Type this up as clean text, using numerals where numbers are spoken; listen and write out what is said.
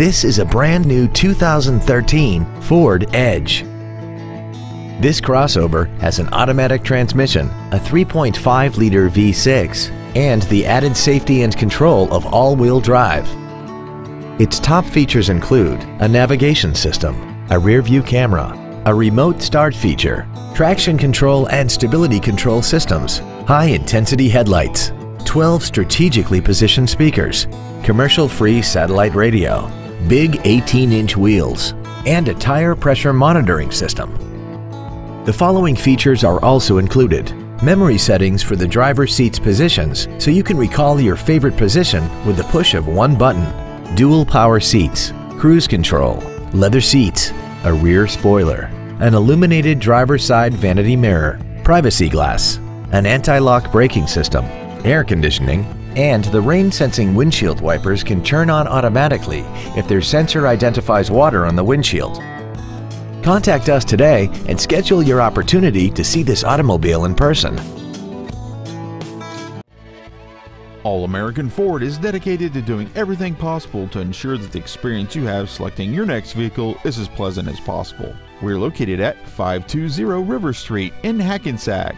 This is a brand new 2013 Ford Edge. This crossover has an automatic transmission, a 3.5-liter V6, and the added safety and control of all-wheel drive. Its top features include a navigation system, a rear-view camera, a remote start feature, traction control and stability control systems, high-intensity headlights, 12 strategically positioned speakers, commercial-free satellite radio, big 18-inch wheels, and a tire pressure monitoring system. The following features are also included: memory settings for the driver's seat's positions so you can recall your favorite position with the push of one button, dual power seats, cruise control, leather seats, a rear spoiler, an illuminated driver's side vanity mirror, privacy glass, an anti-lock braking system, air conditioning, and the rain-sensing windshield wipers can turn on automatically if their sensor identifies water on the windshield. Contact us today and schedule your opportunity to see this automobile in person. All American Ford is dedicated to doing everything possible to ensure that the experience you have selecting your next vehicle is as pleasant as possible. We're located at 520 River Street in Hackensack.